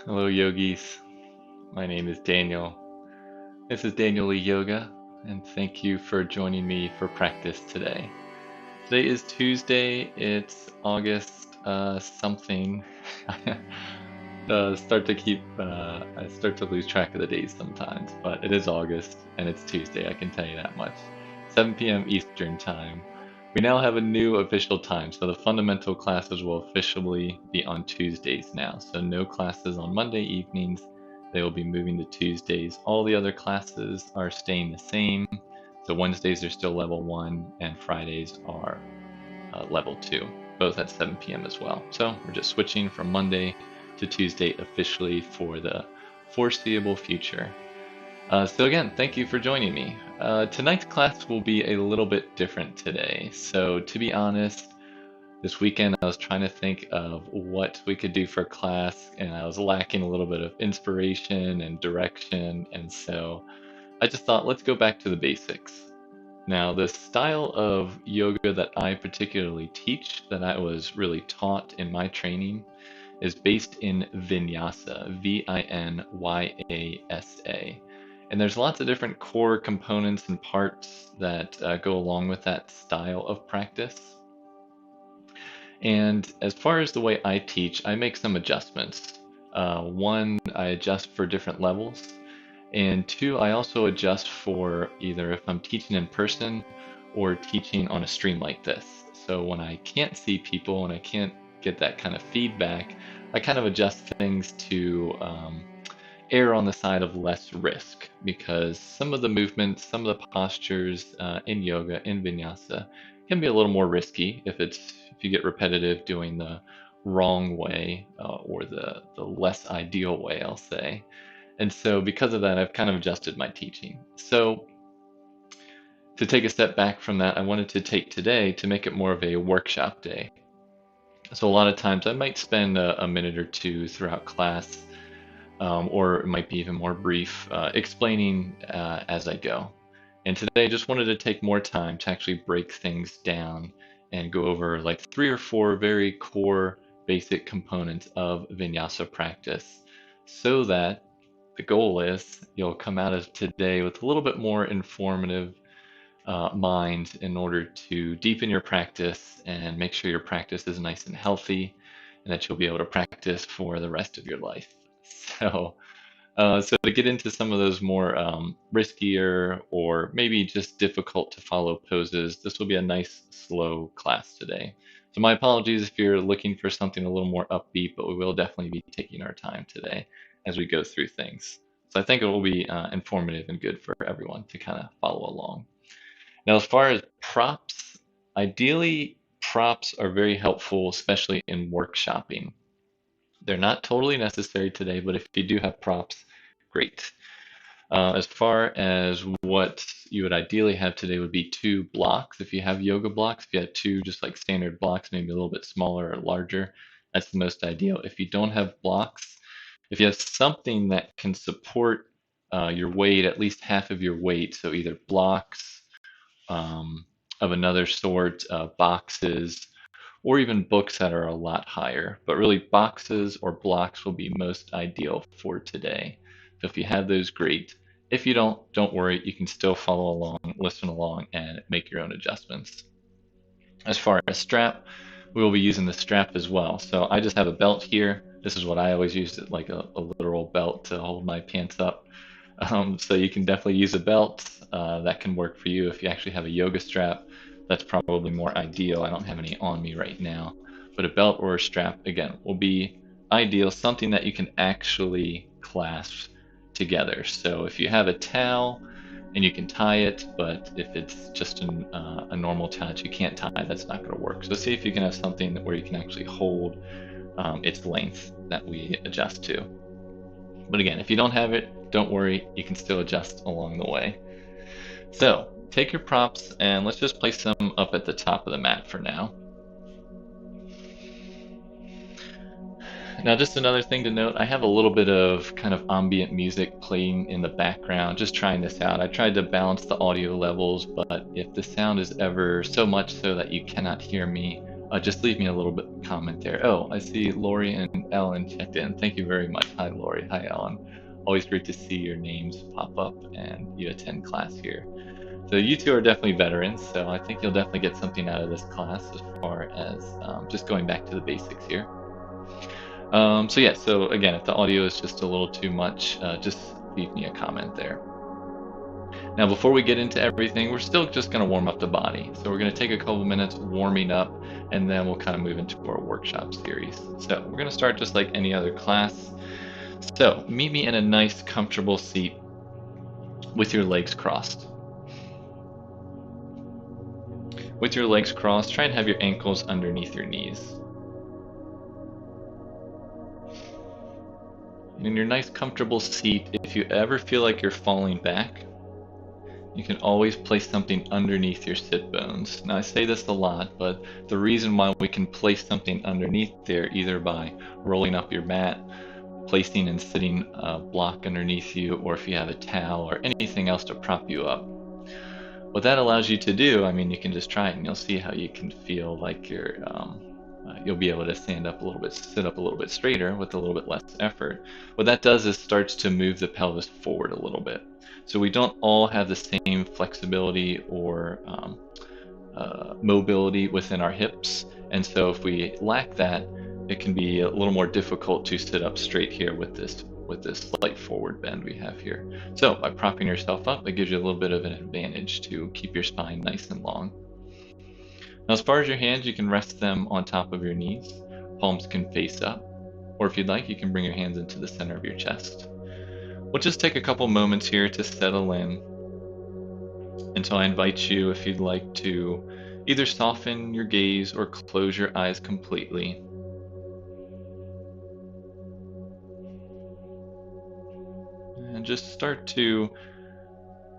Hello, yogis. My name is Daniel. This is Daniel Lee Yoga, and thank you for joining me for practice today. Today is Tuesday. It's August something. I start to lose track of the days sometimes, but it is August and it's Tuesday. I can tell you that much. 7 p.m. Eastern Time. We now have a new official time, so the fundamental classes will officially be on Tuesdays now. So no classes on Monday evenings. They will be moving to Tuesdays. All the other classes are staying the same. So Wednesdays are still level 1 and Fridays are level 2, both at 7 p.m. as well. So we're just switching from Monday to Tuesday officially for the foreseeable future. So again, thank you for joining me. Tonight's class will be a little bit different today. So to be honest, this weekend I was trying to think of what we could do for class, and I was lacking a little bit of inspiration and direction, and so I just thought, let's go back to the basics. Now, the style of yoga that I particularly teach, that I was really taught in my training, is based in Vinyasa, Vinyasa. And there's lots of different core components and parts that go along with that style of practice. And as far as the way I teach, I make some adjustments. One, I adjust for different levels. And two, I also adjust for either if I'm teaching in person or teaching on a stream like this. So when I can't see people and I can't get that kind of feedback, I kind of adjust things to err on the side of less risk because some of the movements, some of the postures in yoga, in vinyasa, can be a little more risky if you get repetitive doing the wrong way or the less ideal way, I'll say. And so because of that, I've kind of adjusted my teaching. So to take a step back from that, I wanted to take today to make it more of a workshop day. So a lot of times I might spend a minute or two throughout class, or it might be even more brief, explaining as I go. And today I just wanted to take more time to actually break things down and go over like 3 or 4 very core basic components of vinyasa practice so that the goal is you'll come out of today with a little bit more informative mind in order to deepen your practice and make sure your practice is nice and healthy and that you'll be able to practice for the rest of your life. So, so to get into some of those more riskier or maybe just difficult to follow poses, this will be a nice slow class today. So my apologies if you're looking for something a little more upbeat, but we will definitely be taking our time today as we go through things. So I think it will be informative and good for everyone to kind of follow along. Now, as far as props, ideally props are very helpful, especially in workshopping. They're not totally necessary today, but if you do have props, great. As far as what you would ideally have today would be 2 blocks. If you have yoga blocks, if you have 2 just like standard blocks, maybe a little bit smaller or larger, that's the most ideal. If you don't have blocks, if you have something that can support your weight, at least half of your weight, so either blocks um, of another sort, boxes, or even books that are a lot higher. But really, boxes or blocks will be most ideal for today. So if you have those, great. If you don't worry. You can still follow along, listen along, and make your own adjustments. As far as strap, we will be using the strap as well. So I just have a belt here. This is what I always use, it like a literal belt to hold my pants up. So you can definitely use a belt. That can work for you. If you actually have a yoga strap, that's probably more ideal. I don't have any on me right now, but a belt or a strap, again, will be ideal, something that you can actually clasp together. So if you have a towel and you can tie it, but if it's just a normal towel that you can't tie, that's not going to work. So see if you can have something where you can actually hold its length that we adjust to. But again, if you don't have it, don't worry, you can still adjust along the way. So take your props and let's just place them up at the top of the mat for now. Now, just another thing to note, I have a little bit of kind of ambient music playing in the background, just trying this out. I tried to balance the audio levels, but if the sound is ever so much so that you cannot hear me, just leave me a little bit comment there. Oh, I see Lori and Ellen checked in. Thank you very much. Hi, Lori. Hi, Ellen. Always great to see your names pop up and you attend class here. So you two are definitely veterans, so I think you'll definitely get something out of this class as far as just going back to the basics here. So yeah, so again, if the audio is just a little too much, just leave me a comment there. Now, before we get into everything, we're still just going to warm up the body. So we're going to take a couple minutes warming up, and then we'll kind of move into our workshop series. So we're going to start just like any other class. So meet me in a nice, comfortable seat with your legs crossed. With your legs crossed, try and have your ankles underneath your knees. And in your nice, comfortable seat, if you ever feel like you're falling back, you can always place something underneath your sit bones. Now I say this a lot, but the reason why we can place something underneath there, either by rolling up your mat, placing and sitting a block underneath you, or if you have a towel or anything else to prop you up. What that allows you to do, I mean, you can just try it and you'll see how you can feel like you'll be able to stand up a little bit, sit up a little bit straighter with a little bit less effort. What that does is starts to move the pelvis forward a little bit. So we don't all have the same flexibility or mobility within our hips. And so if we lack that, it can be a little more difficult to sit up straight here with this slight forward bend we have here. So by propping yourself up, it gives you a little bit of an advantage to keep your spine nice and long. Now, as far as your hands, you can rest them on top of your knees. Palms can face up, or if you'd like, you can bring your hands into the center of your chest. We'll just take a couple moments here to settle in. And so I invite you, if you'd like, to either soften your gaze or close your eyes completely. And just start to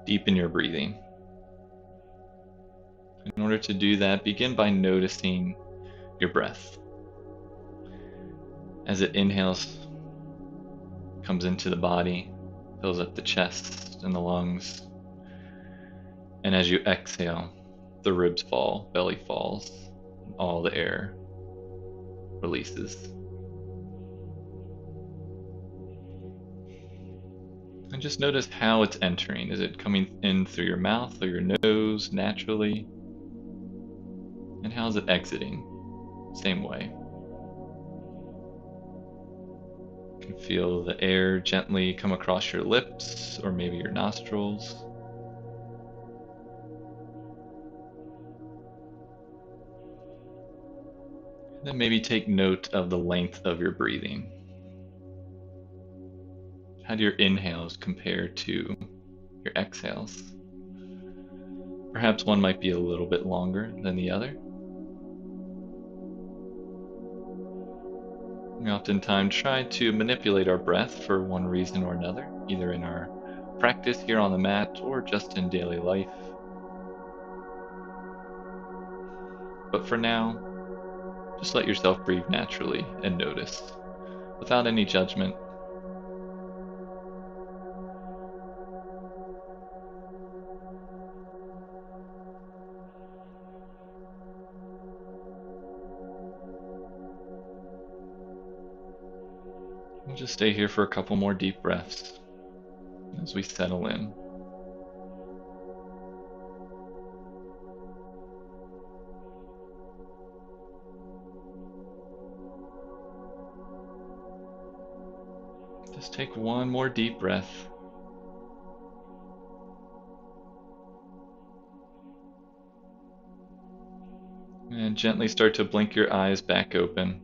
deepen your breathing. In order to do that, begin by noticing your breath. As it inhales, comes into the body, fills up the chest and the lungs. And as you exhale, the ribs fall, belly falls, all the air releases. And just notice how it's entering. Is it coming in through your mouth or your nose naturally? And how's it exiting? Same way. You can feel the air gently come across your lips or maybe your nostrils. And then maybe take note of the length of your breathing. How do your inhales compare to your exhales? Perhaps one might be a little bit longer than the other. We oftentimes try to manipulate our breath for one reason or another, either in our practice here on the mat or just in daily life. But for now, just let yourself breathe naturally and notice, without any judgment. We'll just stay here for a couple more deep breaths as we settle in. Just take one more deep breath. And gently start to blink your eyes back open.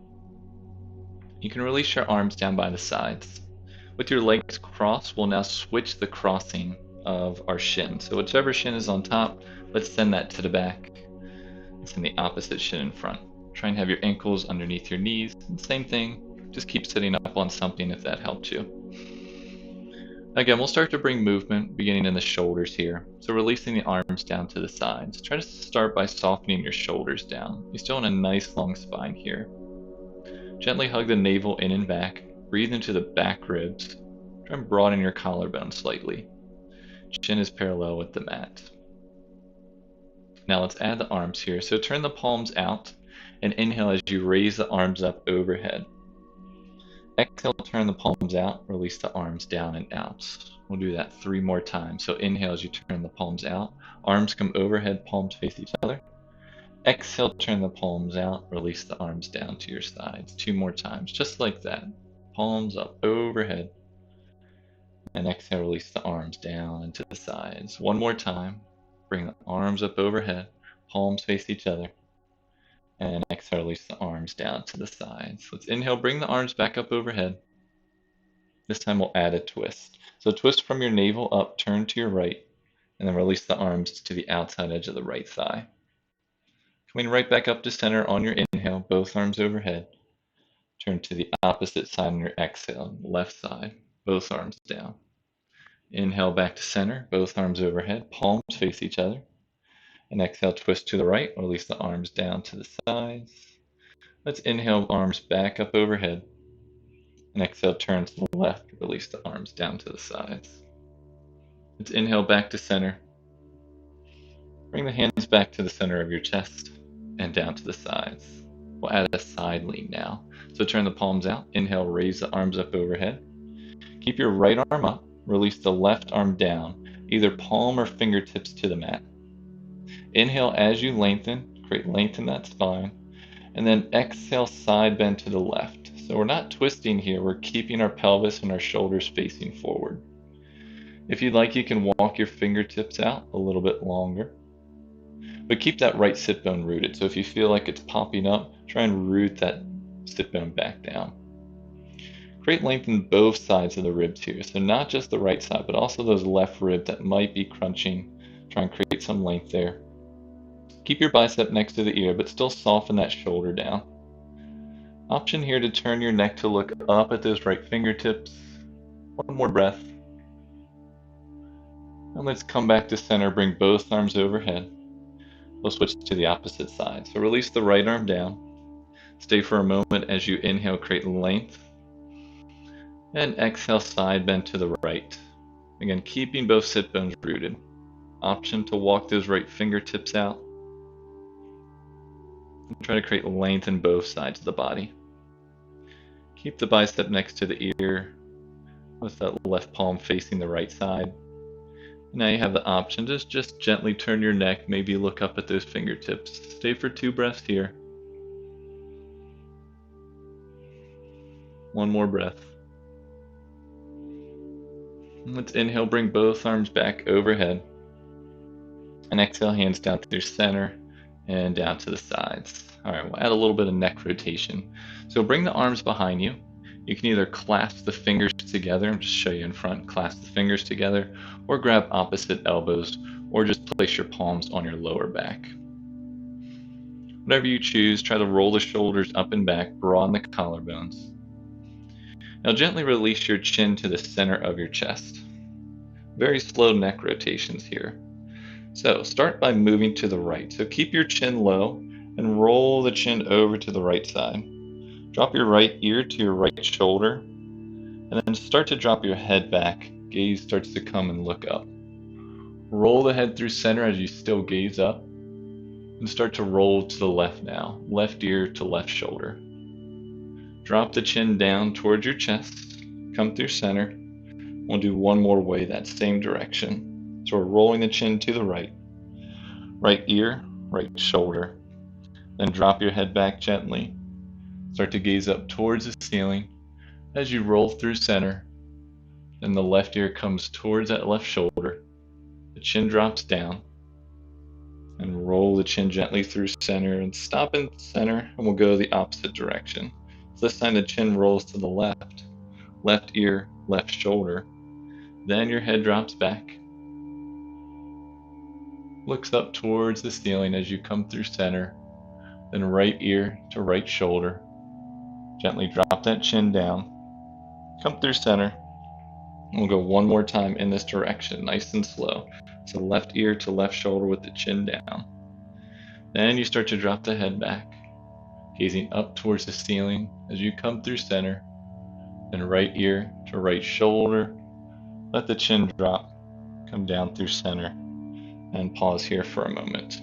You can release your arms down by the sides. With your legs crossed, we'll now switch the crossing of our shin. So whichever shin is on top, let's send that to the back. It's in the opposite shin in front. Try and have your ankles underneath your knees. And same thing, just keep sitting up on something if that helps you. Again, we'll start to bring movement beginning in the shoulders here. So releasing the arms down to the sides. Try to start by softening your shoulders down. You're still in a nice long spine here. Gently hug the navel in and back. Breathe into the back ribs. Try and broaden your collarbone slightly. Chin is parallel with the mat. Now let's add the arms here. So turn the palms out And inhale as you raise the arms up overhead. Exhale, turn the palms out, release the arms down and out. We'll do that 3 more times. So inhale as you turn the palms out, arms come overhead, palms face each other. Exhale, turn the palms out, release the arms down to your sides. 2 more times, just like that. Palms up overhead. And exhale, release the arms down and to the sides. 1 more time, bring the arms up overhead, palms face each other. And exhale, release the arms down to the sides. Let's inhale, bring the arms back up overhead. This time we'll add a twist. So twist from your navel up, turn to your right, and then release the arms to the outside edge of the right thigh. Coming right back up to center on your inhale, both arms overhead. Turn to the opposite side on your exhale, left side, both arms down. Inhale back to center, both arms overhead, palms face each other. And exhale, twist to the right, release the arms down to the sides. Let's inhale, arms back up overhead. And exhale, turn to the left, release the arms down to the sides. Let's inhale back to center. Bring the hands back to the center of your chest and down to the sides. We'll add a side lean now. So turn the palms out. Inhale, raise the arms up overhead. Keep your right arm up. Release the left arm down, either palm or fingertips to the mat. Inhale as you lengthen, create length in that spine. And then exhale, side bend to the left. So we're not twisting here, we're keeping our pelvis and our shoulders facing forward. If you'd like, you can walk your fingertips out a little bit longer. But keep that right sit bone rooted. So if you feel like it's popping up, try and root that sit bone back down. Create length in both sides of the ribs here. So not just the right side, but also those left ribs that might be crunching. Try and create some length there. Keep your bicep next to the ear, but still soften that shoulder down. Option here to turn your neck to look up at those right fingertips. 1 more breath. And let's come back to center, bring both arms overhead. We'll switch to the opposite side. So release the right arm down. Stay for a moment as you inhale, create length. And exhale, side bend to the right. Again, keeping both sit bones rooted. Option to walk those right fingertips out. And try to create length in both sides of the body. Keep the bicep next to the ear with that left palm facing the right side. Now you have the option to just gently turn your neck, maybe look up at those fingertips. Stay for 2 breaths here. 1 more breath. Let's inhale, bring both arms back overhead. And exhale, hands down through center and down to the sides. All right, we'll add a little bit of neck rotation. So bring the arms behind you. You can either clasp the fingers together, and just show you in front, clasp the fingers together, or grab opposite elbows, or just place your palms on your lower back. Whatever you choose, try to roll the shoulders up and back, broaden the collarbones. Now gently release your chin to the center of your chest. Very slow neck rotations here. So start by moving to the right. So keep your chin low and roll the chin over to the right side. Drop your right ear to your right shoulder, and then start to drop your head back. Gaze starts to come and look up. Roll the head through center as you still gaze up, and start to roll to the left now. Left ear to left shoulder. Drop the chin down towards your chest. Come through center. We'll do 1 more way, that same direction. So we're rolling the chin to the right. Right ear, right shoulder. Then drop your head back gently. Start to gaze up towards the ceiling as you roll through center. Then the left ear comes towards that left shoulder. The chin drops down. And roll the chin gently through center and stop in center, and we'll go the opposite direction. So this time the chin rolls to the left. Left ear, left shoulder. Then your head drops back. Looks up towards the ceiling as you come through center. Then right ear to right shoulder. Gently drop that chin down. Come through center. We'll go 1 more time in this direction, nice and slow. So left ear to left shoulder with the chin down. Then you start to drop the head back, gazing up towards the ceiling as you come through center. Then right ear to right shoulder. Let the chin drop, come down through center, and pause here for a moment.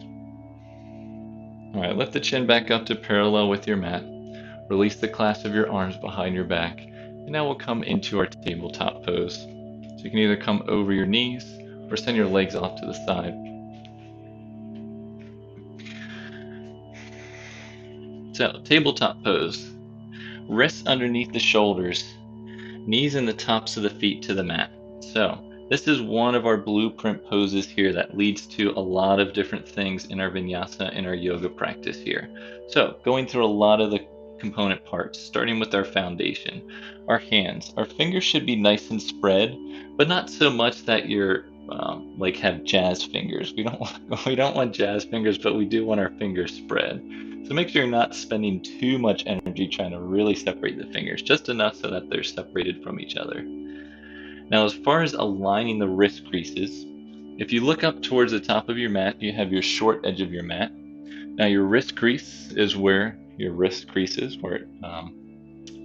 All right, lift the chin back up to parallel with your mat. Release the clasp of your arms behind your back. And now we'll come into our tabletop pose. So you can either come over your knees or send your legs off to the side. So, tabletop pose. Wrists underneath the shoulders, knees and the tops of the feet to the mat. So, this is one of our blueprint poses here that leads to a lot of different things in our vinyasa and our yoga practice here. So, going through a lot of the component parts, starting with our foundation. Our hands. Our fingers should be nice and spread, but not so much that you're like have jazz fingers. We don't want jazz fingers, but we do want our fingers spread. So make sure you're not spending too much energy trying to really separate the fingers, just enough so that they're separated from each other. Now, as far as aligning the wrist creases, if you look up towards the top of your mat, you have your short edge of your mat. Now, your wrist crease is where your wrist creases, where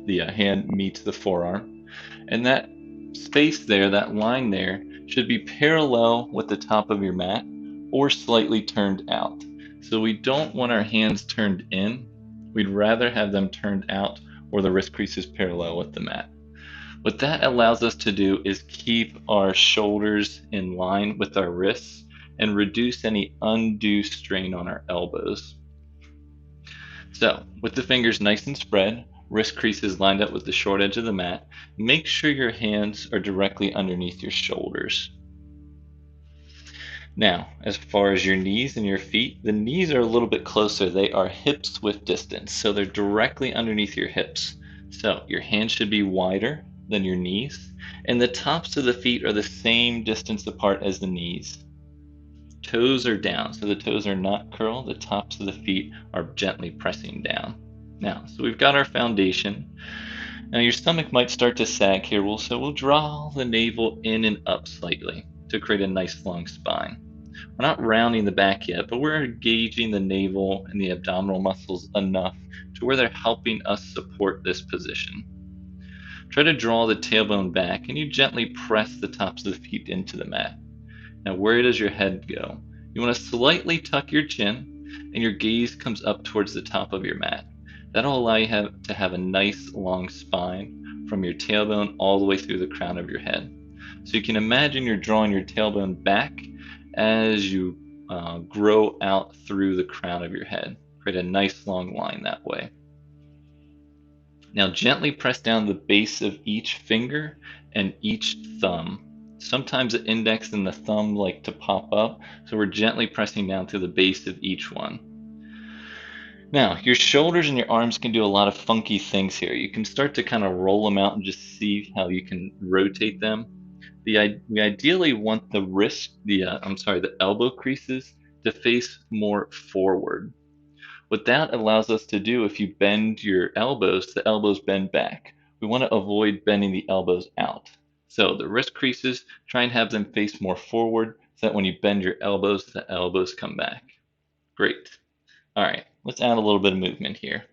the hand meets the forearm. And that space there, that line there, should be parallel with the top of your mat or slightly turned out. So we don't want our hands turned in. We'd rather have them turned out or the wrist creases parallel with the mat. What that allows us to do is keep our shoulders in line with our wrists and reduce any undue strain on our elbows. So, with the fingers nice and spread, wrist creases lined up with the short edge of the mat, make sure your hands are directly underneath your shoulders. Now, as far as your knees and your feet, the knees are a little bit closer. They are hips width distance, so they're directly underneath your hips. So, your hands should be wider than your knees, and the tops of the feet are the same distance apart as the knees. Toes are down, so the toes are not curled. The tops of the feet are gently pressing down. Now, so we've got our foundation. Now your stomach might start to sag here, so we'll draw the navel in and up slightly to create a nice long spine. We're not rounding the back yet, but we're engaging the navel and the abdominal muscles enough to where they're helping us support this position. Try to draw the tailbone back, and you gently press the tops of the feet into the mat. Now, where does your head go? You want to slightly tuck your chin, and your gaze comes up towards the top of your mat. That'll allow you to have a nice long spine from your tailbone all the way through the crown of your head. So you can imagine you're drawing your tailbone back as you grow out through the crown of your head. Create a nice long line that way. Now gently press down the base of each finger and each thumb. Sometimes the index and the thumb like to pop up, so we're gently pressing down through the base of each one. Now, your shoulders and your arms can do a lot of funky things here. You can start to kind of roll them out and just see how you can rotate them. We ideally want the elbow creases to face more forward. What that allows us to do, if you bend your elbows, the elbows bend back. We want to avoid bending the elbows out. So the wrist creases, try and have them face more forward so that when you bend your elbows, the elbows come back. Great. All right, let's add a little bit of movement here.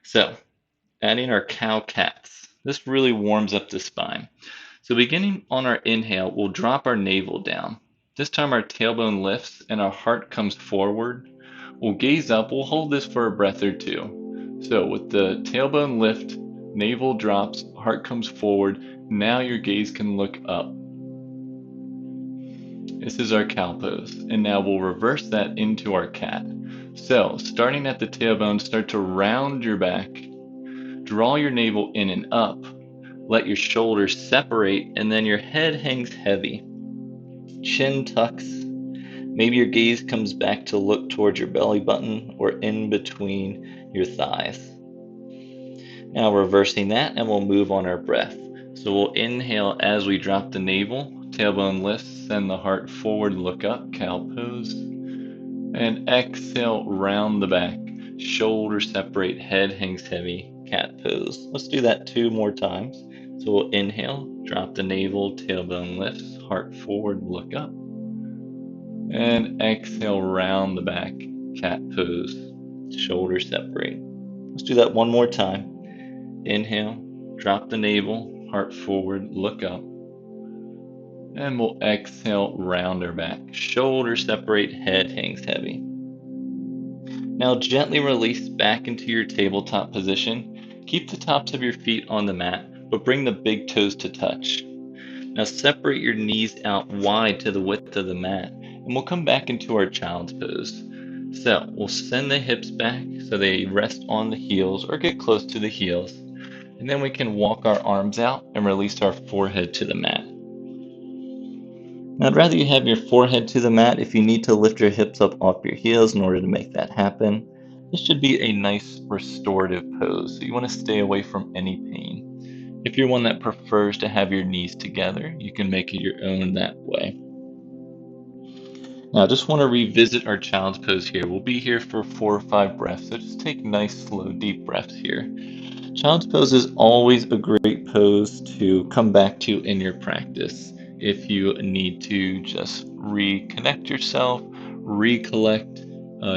So, adding our cow-cats. This really warms up the spine. So beginning on our inhale, we'll drop our navel down. This time our tailbone lifts and our heart comes forward. We'll gaze up. We'll hold this for a breath or two. So with the tailbone lift, navel drops, heart comes forward. Now your gaze can look up. This is our cow pose. And now we'll reverse that into our cat. So starting at the tailbone, start to round your back. Draw your navel in and up. Let your shoulders separate, and then your head hangs heavy. Chin tucks. Maybe your gaze comes back to look towards your belly button or in between your thighs. Now reversing that, and we'll move on our breath. So we'll inhale as we drop the navel, tailbone lifts, send the heart forward, look up, cow pose. And exhale, round the back, shoulders separate, head hangs heavy, cat pose. Let's do that 2 more times. So we'll inhale, drop the navel, tailbone lifts, heart forward, look up. And exhale, round the back, cat pose, shoulders separate. Let's do that 1 more time. Inhale, drop the navel, heart forward, look up. And we'll exhale, round our back, shoulders separate, head hangs heavy. Now gently release back into your tabletop position. Keep the tops of your feet on the mat, but bring the big toes to touch. Now separate your knees out wide to the width of the mat, and we'll come back into our child's pose. So we'll send the hips back so they rest on the heels or get close to the heels, and then we can walk our arms out and release our forehead to the mat. Now, I'd rather you have your forehead to the mat. If you need to lift your hips up off your heels in order to make that happen, this should be a nice restorative pose, so you want to stay away from any pain. If you're one that prefers to have your knees together, you can make it your own that way. Now, I just want to revisit our child's pose here. We'll be here for 4 or 5 breaths, so just take nice, slow, deep breaths here. Child's pose is always a great pose to come back to in your practice. If you need to just reconnect yourself, recollect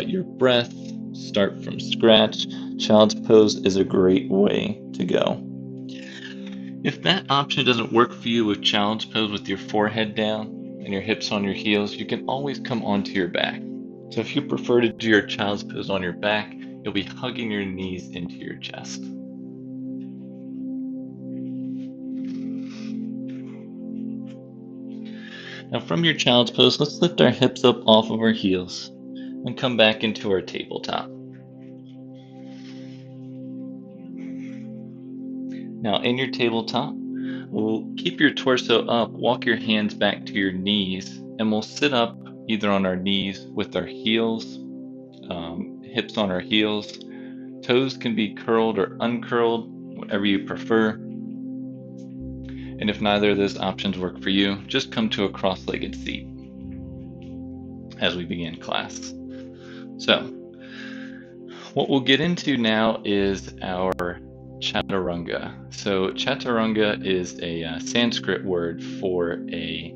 your breath, start from scratch, child's pose is a great way to go. If that option doesn't work for you with child's pose with your forehead down and your hips on your heels, you can always come onto your back. So if you prefer to do your child's pose on your back, you'll be hugging your knees into your chest. Now from your child's pose, let's lift our hips up off of our heels and come back into our tabletop. Now in your tabletop, we'll keep your torso up, walk your hands back to your knees, and we'll sit up either on our knees with our heels, hips on our heels. Toes can be curled or uncurled, whatever you prefer. And if neither of those options work for you, just come to a cross-legged seat as we begin class. So, what we'll get into now is our chaturanga. So, chaturanga is a Sanskrit word for a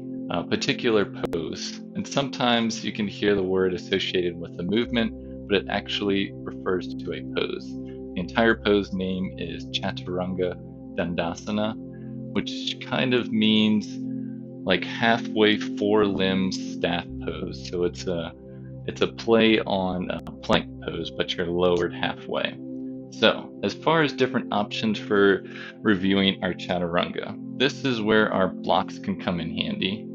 particular pose. And sometimes you can hear the word associated with a movement, but it actually refers to a pose. The entire pose name is Chaturanga Dandasana, which kind of means like halfway 4 limbs staff pose. So it's a play on a plank pose, but you're lowered halfway. So as far as different options for reviewing our chaturanga, this is where our blocks can come in handy,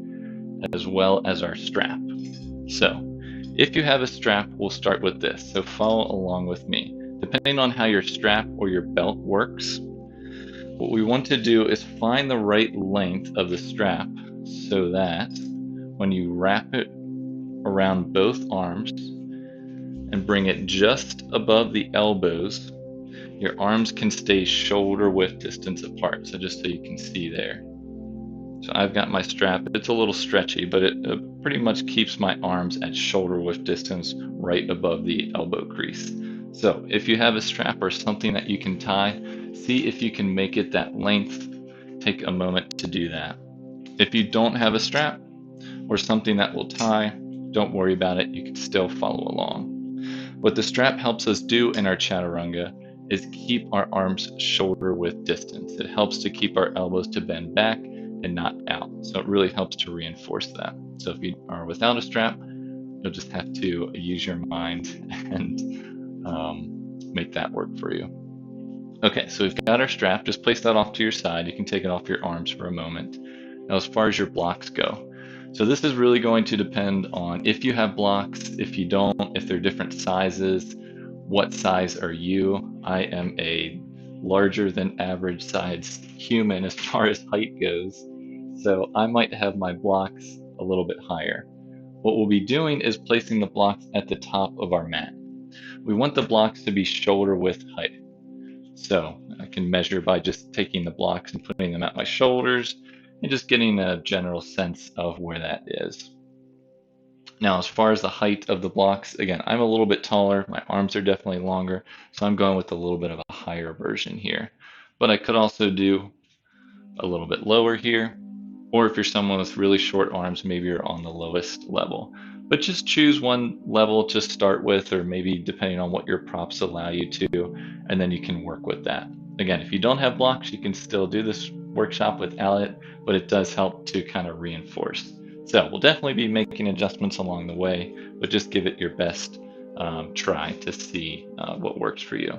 as well as our strap. So if you have a strap, we'll start with this. So follow along with me. Depending on how your strap or your belt works, what we want to do is find the right length of the strap so that when you wrap it around both arms and bring it just above the elbows, your arms can stay shoulder width distance apart. So just so you can see there. So I've got my strap. It's a little stretchy, but it pretty much keeps my arms at shoulder width distance right above the elbow crease. So if you have a strap or something that you can tie, see if you can make it that length. Take a moment to do that. If you don't have a strap or something that will tie, don't worry about it. You can still follow along. What the strap helps us do in our chaturanga is keep our arms shoulder width distance. It helps to keep our elbows to bend back and not out. So it really helps to reinforce that. So if you are without a strap, you'll just have to use your mind and make that work for you. Okay, so we've got our strap. Just place that off to your side. You can take it off your arms for a moment. Now, as far as your blocks go, so this is really going to depend on if you have blocks, if you don't, if they're different sizes, what size are you? I am a larger than average size human as far as height goes, so I might have my blocks a little bit higher. What we'll be doing is placing the blocks at the top of our mat. We want the blocks to be shoulder width height. So I can measure by just taking the blocks and putting them at my shoulders and just getting a general sense of where that is. Now, as far as the height of the blocks, again, I'm a little bit taller. My arms are definitely longer, so I'm going with a little bit of a higher version here. But I could also do a little bit lower here, or if you're someone with really short arms, maybe you're on the lowest level. But just choose one level to start with, or maybe depending on what your props allow you to, and then you can work with that. Again, if you don't have blocks, you can still do this workshop without it, but it does help to kind of reinforce. So we'll definitely be making adjustments along the way, but just give it your best try to see what works for you.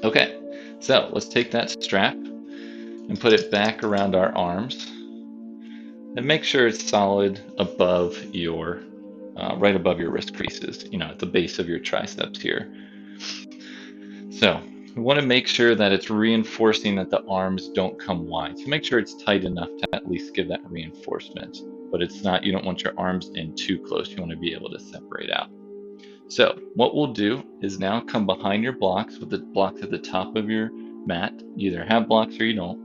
Okay, so let's take that strap and put it back around our arms and make sure it's solid above your, right above your wrist creases, at the base of your triceps here. So we want to make sure that it's reinforcing that the arms don't come wide. So make sure it's tight enough to at least give that reinforcement, but it's not, you don't want your arms in too close. You want to be able to separate out. So what we'll do is now come behind your blocks with the blocks at the top of your mat. You either have blocks or you don't.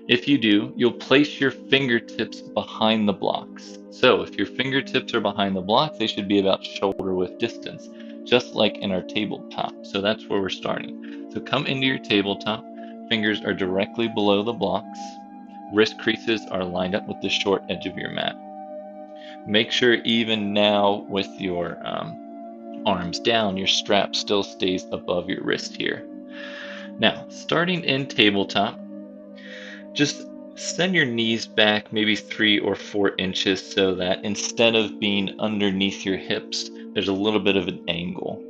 If you do, you'll place your fingertips behind the blocks. So if your fingertips are behind the blocks, they should be about shoulder width distance, just like in our tabletop. So that's where we're starting. So come into your tabletop, fingers are directly below the blocks, wrist creases are lined up with the short edge of your mat. Make sure even now with your arms down, your strap still stays above your wrist here. Now, starting in tabletop, just send your knees back maybe 3 or 4 inches so that instead of being underneath your hips, there's a little bit of an angle.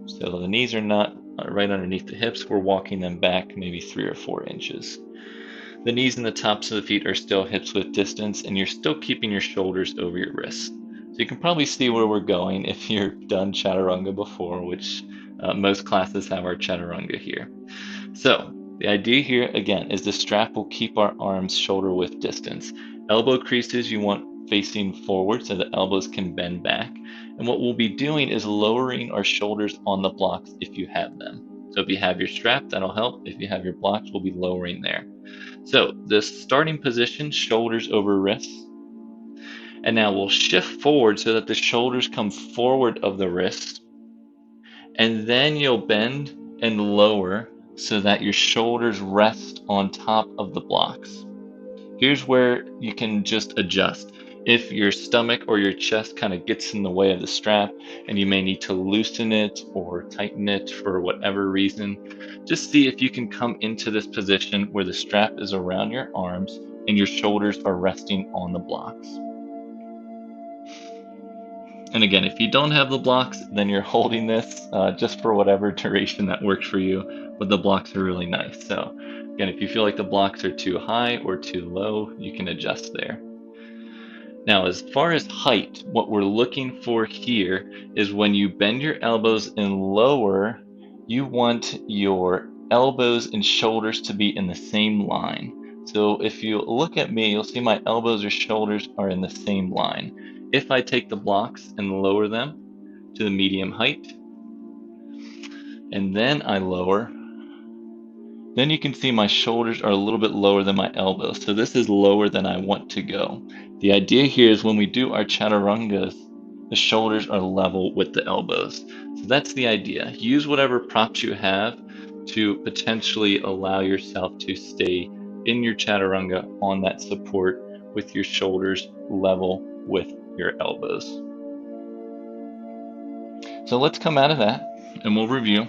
So the knees are not right underneath the hips, we're walking them back maybe 3 or 4 inches. The knees and the tops of the feet are still hips width distance, and you're still keeping your shoulders over your wrists. So you can probably see where we're going if you've done chaturanga before, which most classes have our chaturanga here. So the idea here, again, is the strap will keep our arms shoulder width distance. Elbow creases you want facing forward so the elbows can bend back. And what we'll be doing is lowering our shoulders on the blocks if you have them. So if you have your strap, that'll help. If you have your blocks, we'll be lowering there. So the starting position, shoulders over wrists. And now we'll shift forward so that the shoulders come forward of the wrist. And then you'll bend and lower so that your shoulders rest on top of the blocks. Here's where you can just adjust. If your stomach or your chest kind of gets in the way of the strap and you may need to loosen it or tighten it for whatever reason, just see if you can come into this position where the strap is around your arms and your shoulders are resting on the blocks. And again, if you don't have the blocks, then you're holding this just for whatever duration that works for you, but the blocks are really nice. So again, if you feel like the blocks are too high or too low, you can adjust there. Now, as far as height, what we're looking for here is when you bend your elbows and lower, you want your elbows and shoulders to be in the same line. So if you look at me, you'll see my elbows or shoulders are in the same line. If I take the blocks and lower them to the medium height, and then I lower, then you can see my shoulders are a little bit lower than my elbows. So this is lower than I want to go. The idea here is when we do our chaturangas, the shoulders are level with the elbows. So that's the idea. Use whatever props you have to potentially allow yourself to stay in your chaturanga on that support with your shoulders level with your elbows. So let's come out of that and we'll review.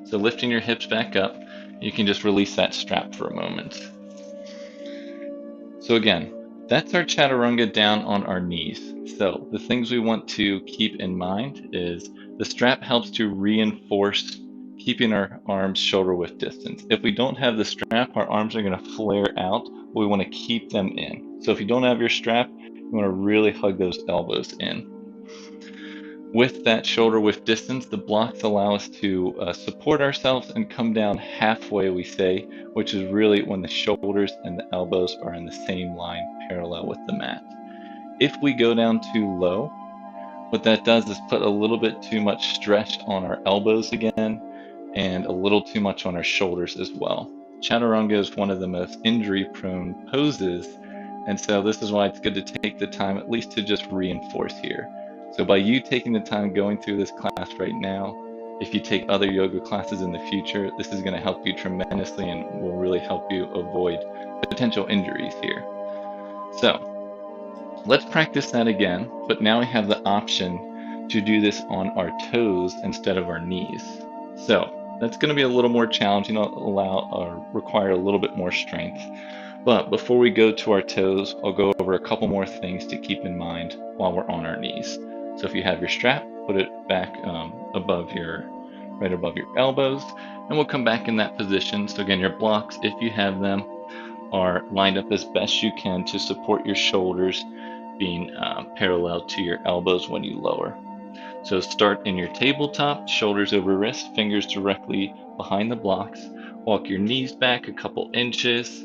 So lifting your hips back up, you can just release that strap for a moment. So again, that's our chaturanga down on our knees. So the things we want to keep in mind is the strap helps to reinforce keeping our arms shoulder width distance. If we don't have the strap, our arms are going to flare out. We want to keep them in. So if you don't have your strap, you want to really hug those elbows in. With that shoulder width distance, the blocks allow us to support ourselves and come down halfway, we say, which is really when the shoulders and the elbows are in the same line parallel with the mat. If we go down too low, what that does is put a little bit too much stress on our elbows again and a little too much on our shoulders as well. Chaturanga is one of the most injury-prone poses, and so this is why it's good to take the time at least to just reinforce here. So by you taking the time going through this class right now, if you take other yoga classes in the future, this is going to help you tremendously and will really help you avoid potential injuries here. So let's practice that again, but now we have the option to do this on our toes instead of our knees. So that's going to be a little more challenging, require a little bit more strength. But before we go to our toes, I'll go over a couple more things to keep in mind while we're on our knees. So if you have your strap, put it back right above your elbows, and we'll come back in that position. So again, your blocks, if you have them, are lined up as best you can to support your shoulders being parallel to your elbows when you lower. So start in your tabletop, shoulders over wrists, fingers directly behind the blocks. Walk your knees back a couple inches,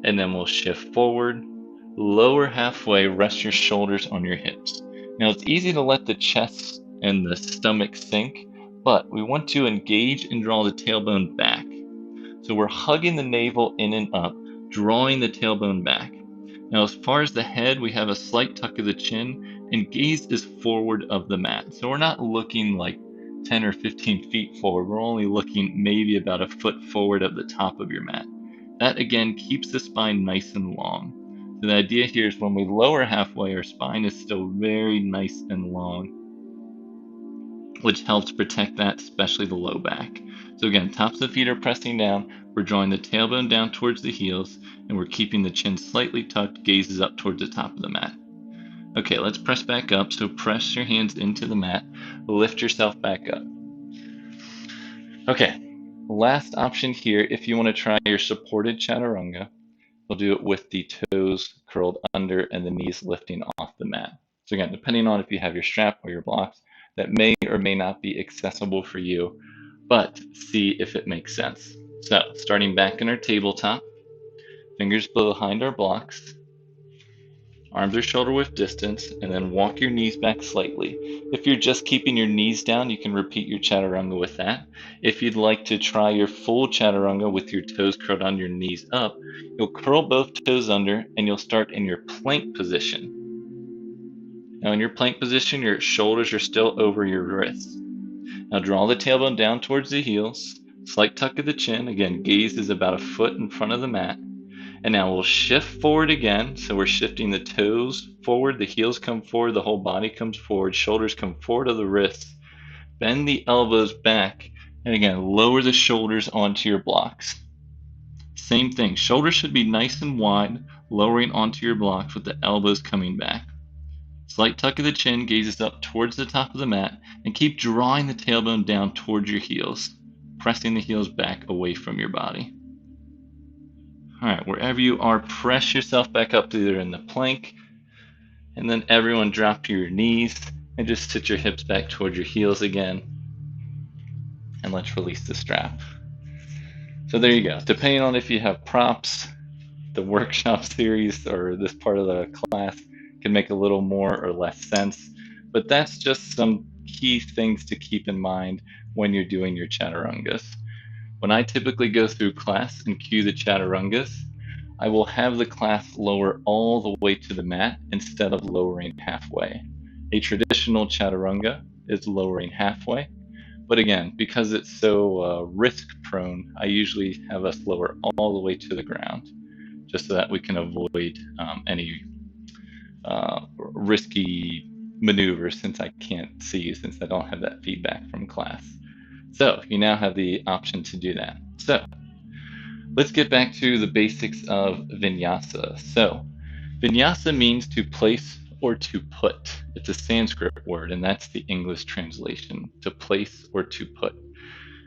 and then we'll shift forward. Lower halfway, rest your shoulders on your hips. Now it's easy to let the chest and the stomach sink, but we want to engage and draw the tailbone back. So we're hugging the navel in and up, drawing the tailbone back. Now, as far as the head, we have a slight tuck of the chin, and gaze is forward of the mat. So we're not looking like 10 or 15 feet forward. We're only looking maybe about a foot forward of the top of your mat. That, again, keeps the spine nice and long. So the idea here is when we lower halfway, our spine is still very nice and long, which helps protect that, especially the low back. So again, tops of the feet are pressing down, we're drawing the tailbone down towards the heels, and we're keeping the chin slightly tucked, gazes up towards the top of the mat. Okay, let's press back up. So press your hands into the mat, lift yourself back up. Okay, last option here, if you want to try your supported chaturanga, we'll do it with the toes curled under and the knees lifting off the mat. So again, depending on if you have your strap or your blocks, that may or may not be accessible for you, but see if it makes sense. So starting back in our tabletop, fingers behind our blocks, arms are shoulder width distance, and then walk your knees back slightly. If you're just keeping your knees down, you can repeat your chaturanga with that. If you'd like to try your full chaturanga with your toes curled under, your knees up, you'll curl both toes under and you'll start in your plank position. Now in your plank position, your shoulders are still over your wrists. Now draw the tailbone down towards the heels, slight tuck of the chin. Again, gaze is about a foot in front of the mat. And now we'll shift forward again. So we're shifting the toes forward, the heels come forward, the whole body comes forward, shoulders come forward of the wrists. Bend the elbows back, and again, lower the shoulders onto your blocks. Same thing, shoulders should be nice and wide, lowering onto your blocks with the elbows coming back. Slight tuck of the chin, gazes up towards the top of the mat, and keep drawing the tailbone down towards your heels, pressing the heels back away from your body. All right, wherever you are, press yourself back up either in the plank, and then everyone drop to your knees and just sit your hips back towards your heels again. And let's release the strap. So there you go. Depending on if you have props, the workshop series or this part of the class can make a little more or less sense. But that's just some key things to keep in mind when you're doing your chaturangas. When I typically go through class and cue the chaturangas, I will have the class lower all the way to the mat instead of lowering halfway. A traditional chaturanga is lowering halfway, but again, because it's so risk prone, I usually have us lower all the way to the ground, just so that we can avoid any risky maneuvers, since I can't see you, since I don't have that feedback from class. So you now have the option to do that. So let's get back to the basics of vinyasa. So vinyasa means to place or to put. It's a Sanskrit word, and that's the English translation, to place or to put.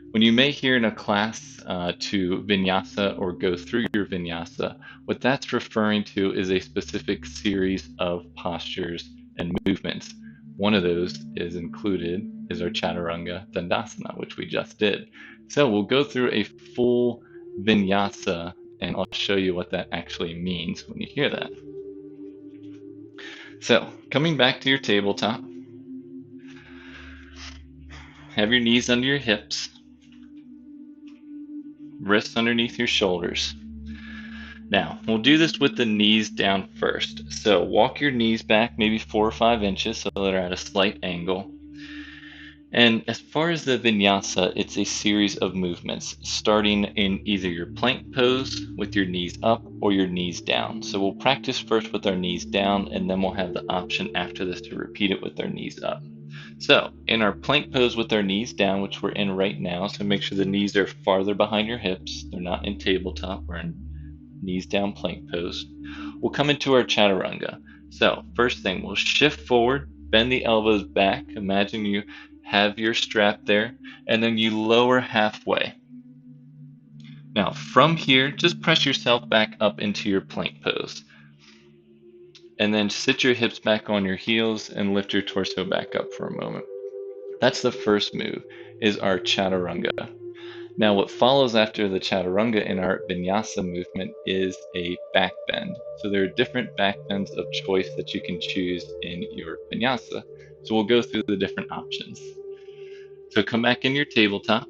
When you may hear in a class to vinyasa or go through your vinyasa, what that's referring to is a specific series of postures and movements. One of those is included is our chaturanga dandasana, which we just did. So we'll go through a full vinyasa, and I'll show you what that actually means when you hear that. So coming back to your tabletop, have your knees under your hips, wrists underneath your shoulders. Now, we'll do this with the knees down first. So walk your knees back maybe 4 or 5 inches so they're at a slight angle. And as far as the vinyasa, it's a series of movements, starting in either your plank pose with your knees up or your knees down. So we'll practice first with our knees down, and then we'll have the option after this to repeat it with our knees up. So in our plank pose with our knees down, which we're in right now, so make sure the knees are farther behind your hips. They're not in tabletop, we're in knees down plank pose. We'll come into our chaturanga. So first thing, we'll shift forward, bend the elbows back. Imagine you have your strap there, and then you lower halfway. Now, from here, just press yourself back up into your plank pose. And then sit your hips back on your heels and lift your torso back up for a moment. That's the first move, is our chaturanga. Now, what follows after the chaturanga in our vinyasa movement is a back bend. So there are different back bends of choice that you can choose in your vinyasa. So we'll go through the different options. So come back in your tabletop.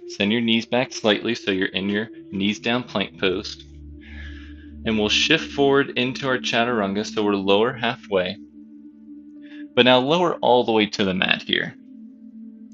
Send your knees back slightly so you're in your knees down plank pose. And we'll shift forward into our chaturanga, so we're lower halfway. But now lower all the way to the mat here.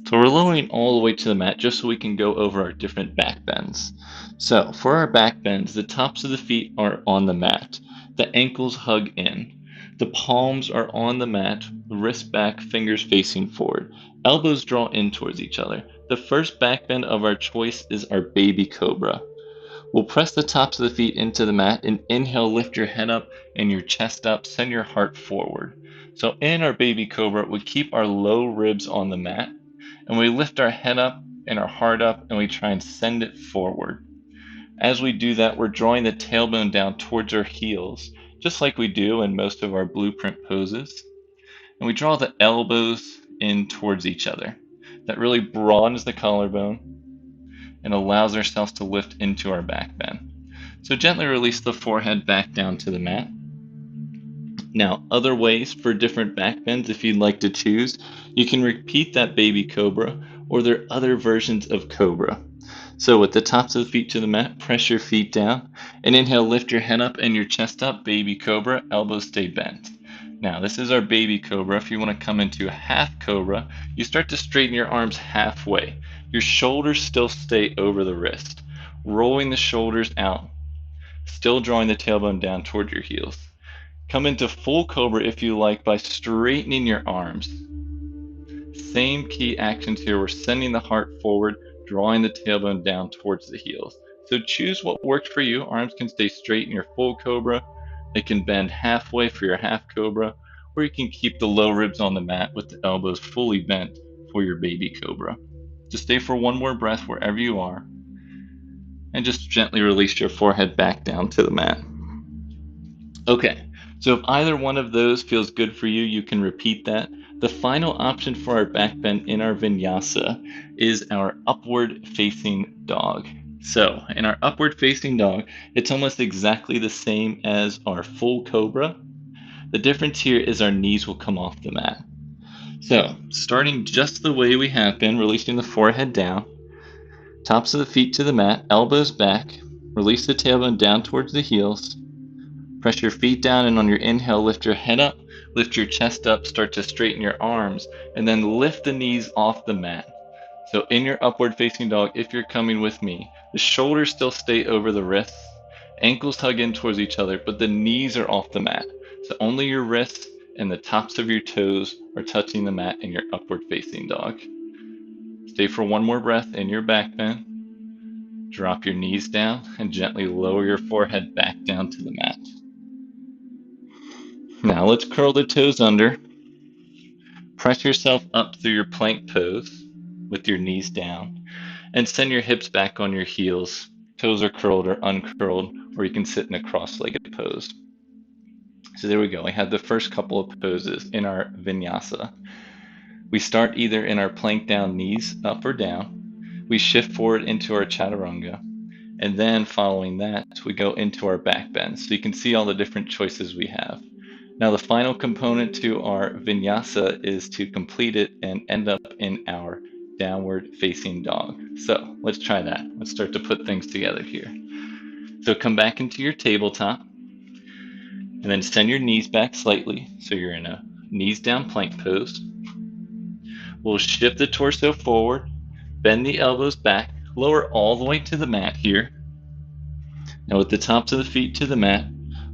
So we're lowering all the way to the mat just so we can go over our different back bends. So for our back bends, the tops of the feet are on the mat. The ankles hug in. The palms are on the mat, wrists back, fingers facing forward. Elbows draw in towards each other. The first back bend of our choice is our baby cobra. We'll press the tops of the feet into the mat and inhale, lift your head up and your chest up, send your heart forward. So in our baby cobra, we keep our low ribs on the mat and we lift our head up and our heart up and we try and send it forward. As we do that, we're drawing the tailbone down towards our heels, just like we do in most of our blueprint poses. And we draw the elbows in towards each other. That really broadens the collarbone and allows ourselves to lift into our back bend. So gently release the forehead back down to the mat. Now, other ways for different back bends, if you'd like to choose, you can repeat that baby cobra, or there are other versions of cobra. So with the tops of the feet to the mat, press your feet down, and inhale, lift your head up and your chest up, baby cobra, elbows stay bent. Now, this is our baby cobra. If you want to come into a half cobra, you start to straighten your arms halfway. Your shoulders still stay over the wrist, rolling the shoulders out, still drawing the tailbone down toward your heels. Come into full cobra if you like by straightening your arms. Same key actions here. We're sending the heart forward, drawing the tailbone down towards the heels. So choose what works for you. Arms can stay straight in your full cobra. They can bend halfway for your half cobra, or you can keep the low ribs on the mat with the elbows fully bent for your baby cobra. Just stay for one more breath wherever you are, and just gently release your forehead back down to the mat. Okay, so if either one of those feels good for you, you can repeat that. The final option for our back bend in our vinyasa is our upward facing dog. So in our upward facing dog, it's almost exactly the same as our full cobra. The difference here is our knees will come off the mat. So starting just the way we have been, releasing the forehead down, tops of the feet to the mat, elbows back, release the tailbone down towards the heels, press your feet down, and on your inhale, lift your head up, lift your chest up, start to straighten your arms, and then lift the knees off the mat. So in your upward facing dog, if you're coming with me, the shoulders still stay over the wrists, ankles hug in towards each other, but the knees are off the mat. So only your wrists and the tops of your toes are touching the mat in your upward facing dog. Stay for one more breath in your back bend. Drop your knees down and gently lower your forehead back down to the mat. Now let's curl the toes under. Press yourself up through your plank pose with your knees down, and send your hips back on your heels. Toes are curled or uncurled, or you can sit in a cross-legged pose. So there we go. We had the first couple of poses in our vinyasa. We start either in our plank down, knees up or down. We shift forward into our chaturanga, and then following that, we go into our back bend. So you can see all the different choices we have. Now the final component to our vinyasa is to complete it and end up in our downward facing dog. So let's try that. Let's start to put things together here. So come back into your tabletop and then send your knees back slightly so you're in a knees down plank pose. We'll shift the torso forward, bend the elbows back, lower all the way to the mat here. Now with the tops of the feet to the mat,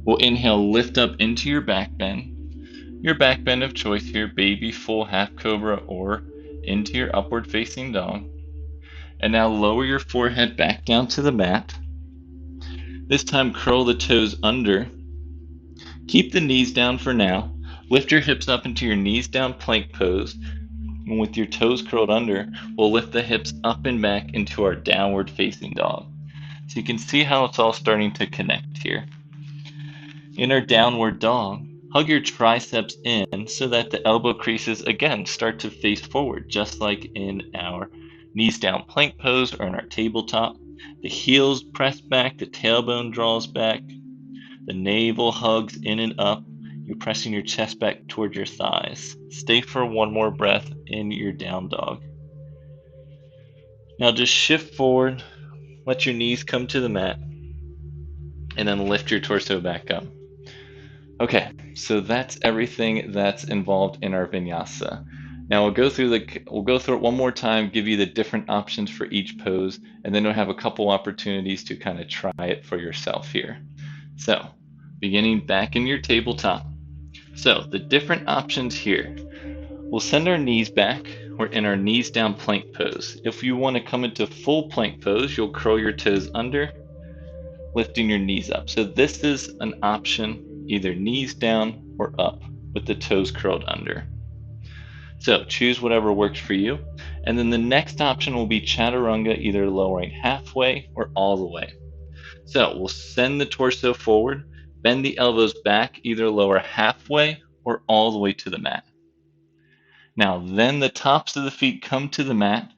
we'll inhale, lift up into your back bend. Your back bend of choice here, baby, full, half cobra, or into your upward facing dog. And now lower your forehead back down to the mat. This time curl the toes under. Keep the knees down for now. Lift your hips up into your knees down plank pose, and with your toes curled under, we'll lift the hips up and back into our downward facing dog. So you can see how it's all starting to connect here. In our downward dog, hug your triceps in so that the elbow creases again start to face forward, just like in our knees down plank pose or in our tabletop. The heels press back, the tailbone draws back, the navel hugs in and up. You're pressing your chest back toward your thighs. Stay for one more breath in your down dog. Now just shift forward, let your knees come to the mat, and then lift your torso back up. Okay, so that's everything that's involved in our vinyasa. Now we'll go through it one more time, give you the different options for each pose, and then we'll have a couple opportunities to kind of try it for yourself here. So, beginning back in your tabletop. So, the different options here. We'll send our knees back. We're in our knees down plank pose. If you want to come into full plank pose, you'll curl your toes under, lifting your knees up. So this is an option, either knees down or up with the toes curled under. So choose whatever works for you. And then the next option will be chaturanga, either lowering halfway or all the way. So we'll send the torso forward, bend the elbows back, either lower halfway or all the way to the mat. Now then the tops of the feet come to the mat,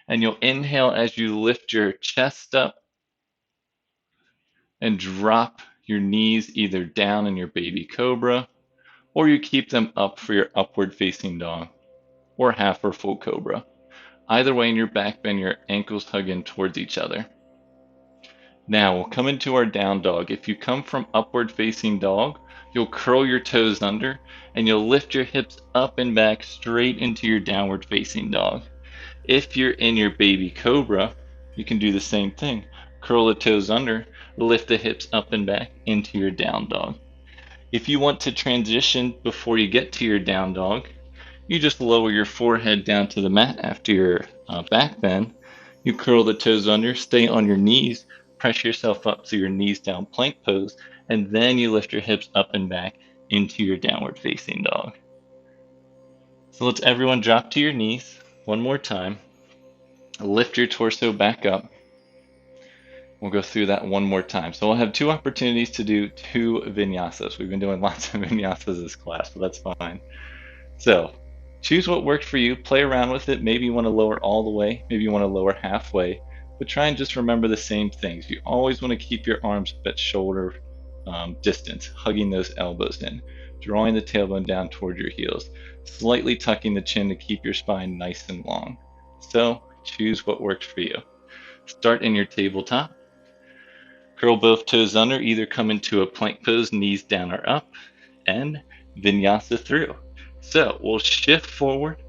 and you'll inhale as you lift your chest up and drop your knees either down in your baby cobra, or you keep them up for your upward facing dog, or half or full cobra. Either way, in your back bend, your ankles hug in towards each other. Now we'll come into our down dog. If you come from upward facing dog, you'll curl your toes under and you'll lift your hips up and back straight into your downward facing dog. If you're in your baby cobra, you can do the same thing. Curl the toes under, lift the hips up and back into your down dog. If you want to transition before you get to your down dog, you just lower your forehead down to the mat after your back bend. You curl the toes under, stay on your knees, press yourself up to your knees down plank pose, and then you lift your hips up and back into your downward facing dog. So let's everyone drop to your knees one more time. Lift your torso back up. We'll go through that one more time. So we'll have two opportunities to do two vinyasas. We've been doing lots of vinyasas this class, but that's fine. So choose what works for you. Play around with it. Maybe you want to lower all the way. Maybe you want to lower halfway. But try and just remember the same things. You always want to keep your arms at shoulder distance, hugging those elbows in, drawing the tailbone down toward your heels, slightly tucking the chin to keep your spine nice and long. So choose what works for you. Start in your tabletop. Curl both toes under, either come into a plank pose, knees down or up, and vinyasa through. So we'll shift forward,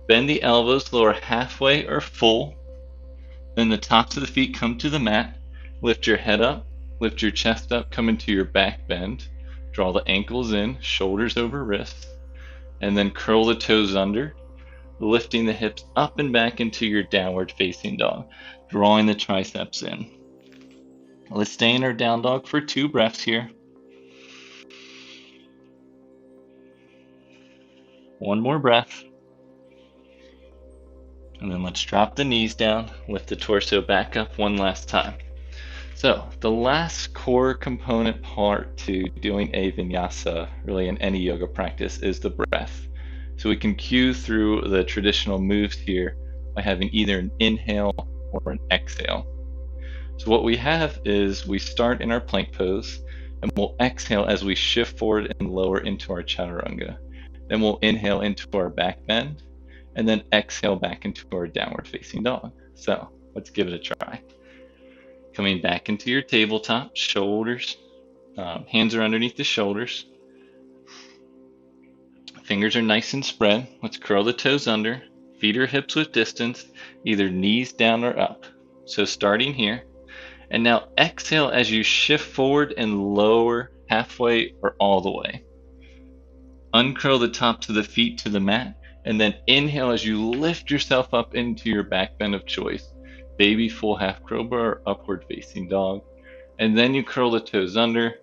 bend the elbows, lower halfway or full. Then the tops of the feet come to the mat. Lift your head up, lift your chest up, come into your back bend. Draw the ankles in, shoulders over wrists, and then curl the toes under, lifting the hips up and back into your downward facing dog, drawing the triceps in. Let's stay in our down dog for 2 breaths here. One more breath. And then let's drop the knees down, lift the torso back up one last time. So the last core component part to doing a vinyasa, really in any yoga practice, is the breath. So we can cue through the traditional moves here by having either an inhale or an exhale. So what we have is we start in our plank pose and we'll exhale as we shift forward and lower into our chaturanga. Then we'll inhale into our back bend and then exhale back into our downward facing dog. So let's give it a try. Coming back into your tabletop, shoulders, hands are underneath the shoulders. Fingers are nice and spread. Let's curl the toes under, feet or hips with distance, either knees down or up. So starting here. And now exhale as you shift forward and lower halfway or all the way. Uncurl the tops of the feet to the mat, and then inhale as you lift yourself up into your back bend of choice. Baby, full half cobra, or upward facing dog. And then you curl the toes under,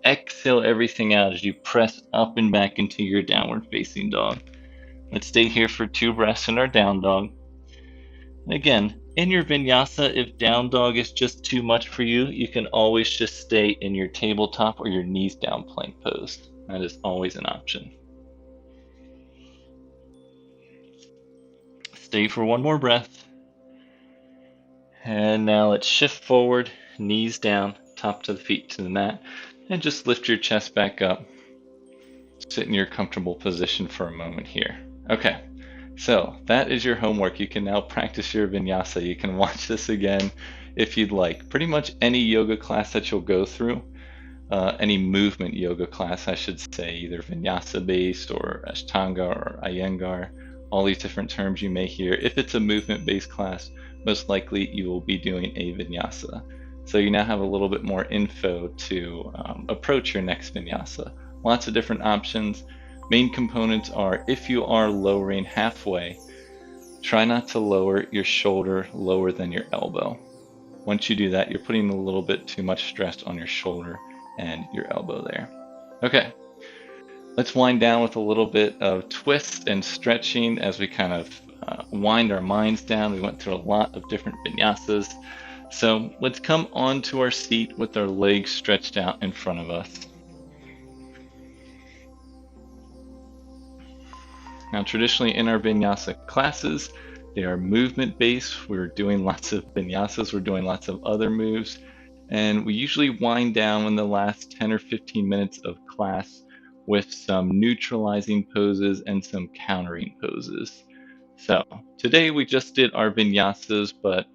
exhale everything out as you press up and back into your downward facing dog. Let's stay here for 2 breaths in our down dog. Again, in your vinyasa, if down dog is just too much for you, you can always just stay in your tabletop or your knees down plank pose. That is always an option. Stay for 1 more breath. And now let's shift forward, knees down, top to the feet to the mat, and just lift your chest back up. Sit in your comfortable position for a moment here. Okay, so that is your homework. You can now practice your vinyasa. You can watch this again if you'd like. Pretty much any yoga class that you'll go through, any movement yoga class, I should say, either vinyasa based or Ashtanga or Iyengar, all these different terms you may hear. If it's a movement based class, most likely you will be doing a vinyasa. So you now have a little bit more info to approach your next vinyasa. Lots of different options. Main components are, if you are lowering halfway, try not to lower your shoulder lower than your elbow. Once you do that, you're putting a little bit too much stress on your shoulder and your elbow there. Okay, let's wind down with a little bit of twist and stretching as we kind of wind our minds down. We went through a lot of different vinyasas. So let's come onto our seat with our legs stretched out in front of us. Now, traditionally in our vinyasa classes, they are movement based. We're doing lots of vinyasas, we're doing lots of other moves, and we usually wind down in the last 10 or 15 minutes of class with some neutralizing poses and some countering poses. So today we just did our vinyasas, but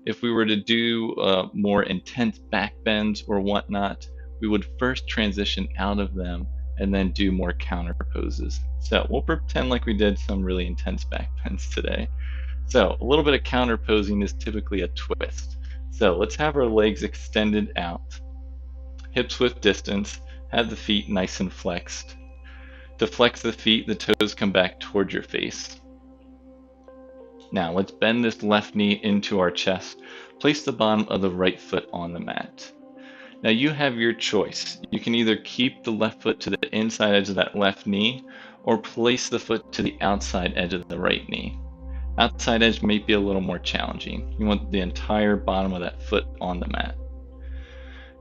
if we were to do more intense back bends or whatnot, we would first transition out of them and then do more counter poses. So we'll pretend like we did some really intense back bends today. So a little bit of counter posing is typically a twist. So let's have our legs extended out, hips width distance, have the feet nice and flexed. To flex the feet, the toes come back towards your face. Now let's bend this left knee into our chest. Place the bottom of the right foot on the mat. Now you have your choice. You can either keep the left foot to the inside edge of that left knee or place the foot to the outside edge of the right knee. Outside edge may be a little more challenging. You want the entire bottom of that foot on the mat.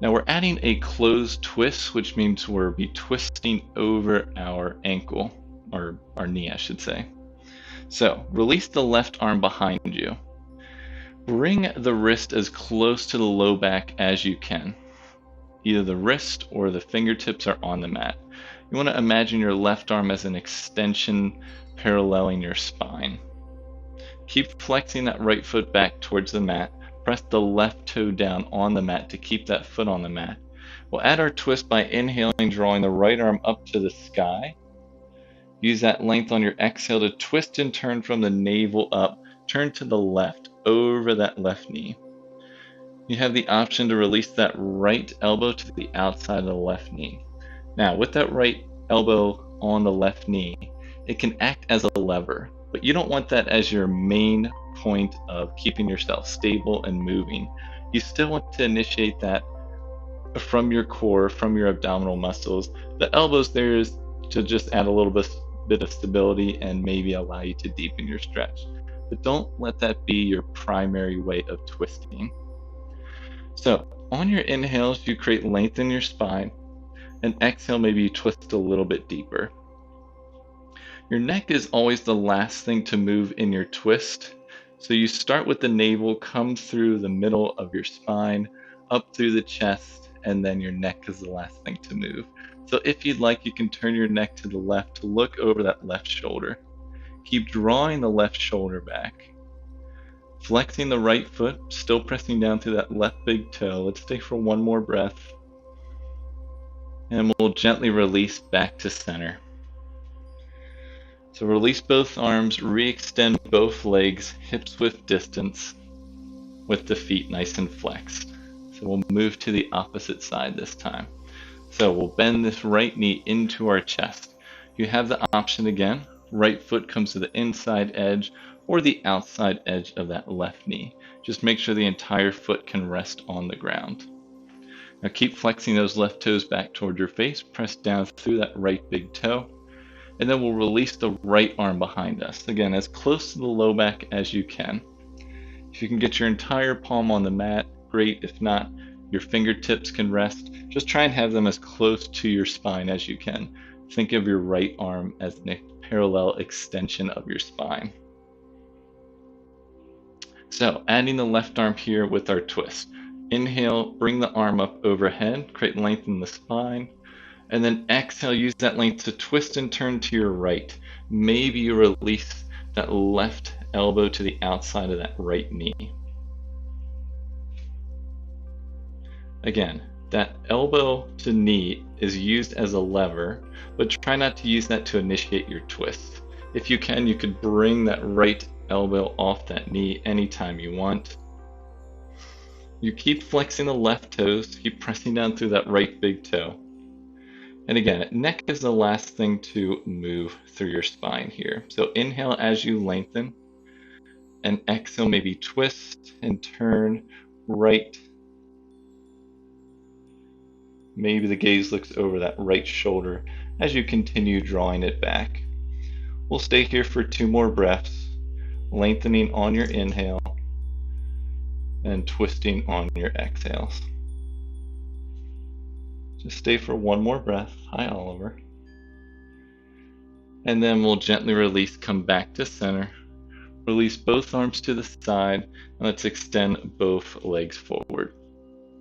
Now we're adding a closed twist, which means we'll be twisting over our ankle, or our knee, I should say. So release the left arm behind you. Bring the wrist as close to the low back as you can. Either the wrist or the fingertips are on the mat. You want to imagine your left arm as an extension paralleling your spine. Keep flexing that right foot back towards the mat. Press the left toe down on the mat to keep that foot on the mat. We'll add our twist by inhaling, drawing the right arm up to the sky. Use that length on your exhale to twist and turn from the navel up. Turn to the left, over that left knee. You have the option to release that right elbow to the outside of the left knee. Now, with that right elbow on the left knee, it can act as a lever, but you don't want that as your main point of keeping yourself stable and moving. You still want to initiate that from your core, from your abdominal muscles. The elbows there is to just add a little bit of stability and maybe allow you to deepen your stretch. But don't let that be your primary way of twisting. So on your inhales, you create length in your spine, and exhale, maybe you twist a little bit deeper. Your neck is always the last thing to move in your twist. So you start with the navel, come through the middle of your spine, up through the chest, and then your neck is the last thing to move. So if you'd like, you can turn your neck to the left to look over that left shoulder. Keep drawing the left shoulder back. Flexing the right foot, still pressing down through that left big toe. Let's stay for 1 more breath. And we'll gently release back to center. So release both arms, re-extend both legs, hips width distance, with the feet nice and flexed. So we'll move to the opposite side this time. So we'll bend this right knee into our chest. You have the option again, right foot comes to the inside edge or the outside edge of that left knee. Just make sure the entire foot can rest on the ground. Now keep flexing those left toes back toward your face, press down through that right big toe, and then we'll release the right arm behind us. Again, as close to the low back as you can. If you can get your entire palm on the mat, great. If not, your fingertips can rest. Just try and have them as close to your spine as you can. Think of your right arm as a parallel extension of your spine. So, adding the left arm here with our twist. Inhale, bring the arm up overhead, create length in the spine. And then exhale, use that length to twist and turn to your right. Maybe you release that left elbow to the outside of that right knee. Again, that elbow to knee is used as a lever, but try not to use that to initiate your twist. If you can, you could bring that right elbow off that knee anytime you want. You keep flexing the left toes, keep pressing down through that right big toe. And again, neck is the last thing to move through your spine here. So inhale as you lengthen, and exhale, maybe twist and turn right. Maybe the gaze looks over that right shoulder as you continue drawing it back. We'll stay here for 2 more breaths, lengthening on your inhale and twisting on your exhales. Just stay for 1 more breath. Hi, Oliver. And then we'll gently release, come back to center. Release both arms to the side, and let's extend both legs forward.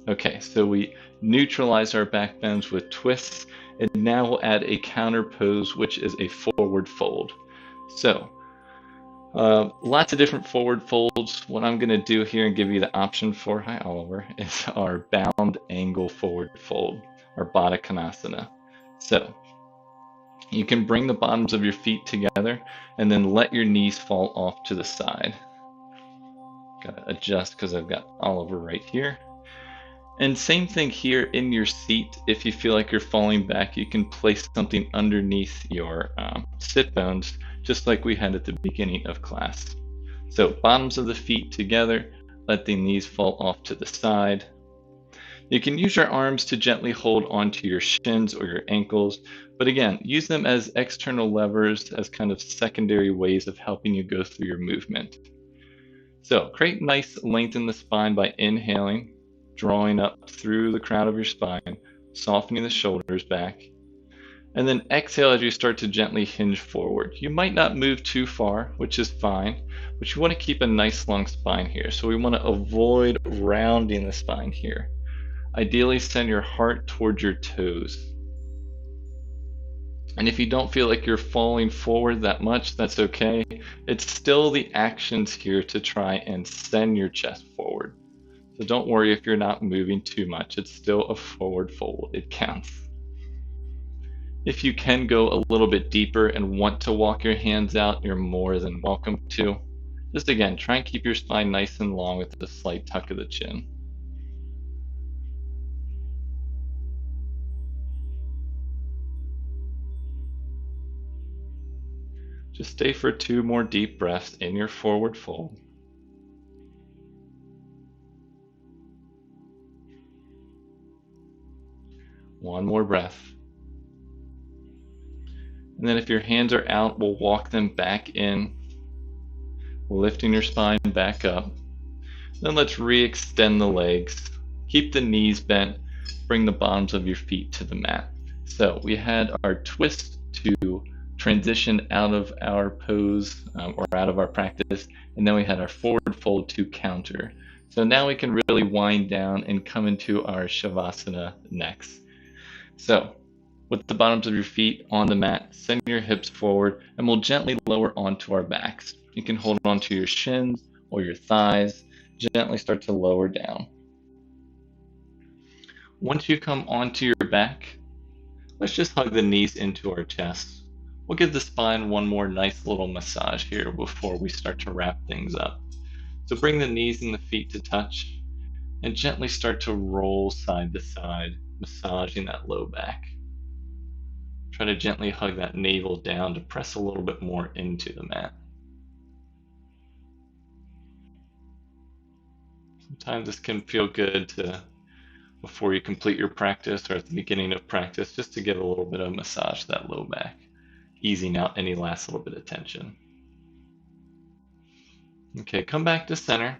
Okay, so we neutralize our back bends with twists, and now we'll add a counter pose, which is a forward fold. So, lots of different forward folds. What I'm going to do here and give you the option for, hi Oliver, is our bound angle forward fold, or Baddha Konasana. So, you can bring the bottoms of your feet together and then let your knees fall off to the side. Gotta adjust because I've got Oliver right here. And same thing here in your seat. If you feel like you're falling back, you can place something underneath your sit bones, just like we had at the beginning of class. So bottoms of the feet together, let the knees fall off to the side. You can use your arms to gently hold onto your shins or your ankles, but again, use them as external levers, as kind of secondary ways of helping you go through your movement. So create nice length in the spine by inhaling, drawing up through the crown of your spine, softening the shoulders back, and then exhale as you start to gently hinge forward. You might not move too far, which is fine, but you want to keep a nice long spine here. So we want to avoid rounding the spine here. Ideally, send your heart towards your toes. And if you don't feel like you're falling forward that much, that's okay. It's still the actions here to try and send your chest forward. So don't worry if you're not moving too much. It's still a forward fold. It counts. If you can go a little bit deeper and want to walk your hands out, you're more than welcome to. Just again, try and keep your spine nice and long with a slight tuck of the chin. Just stay for 2 more deep breaths in your forward fold. One more breath. And then if your hands are out, we'll walk them back in, lifting your spine back up. Then let's re-extend the legs. Keep the knees bent. Bring the bottoms of your feet to the mat. So we had our twist to transition out of our pose or out of our practice, and then we had our forward fold to counter. So now we can really wind down and come into our Shavasana next. So with the bottoms of your feet on the mat, send your hips forward, and we'll gently lower onto our backs. You can hold onto your shins or your thighs, gently start to lower down. Once you come onto your back, let's just hug the knees into our chest. We'll give the spine one more nice little massage here before we start to wrap things up. So bring the knees and the feet to touch and gently start to roll side to side, massaging that low back. Try to gently hug that navel down to press a little bit more into the mat. Sometimes this can feel good to before you complete your practice or at the beginning of practice, just to give a little bit of massage to that low back, easing out any last little bit of tension. Okay, come back to center.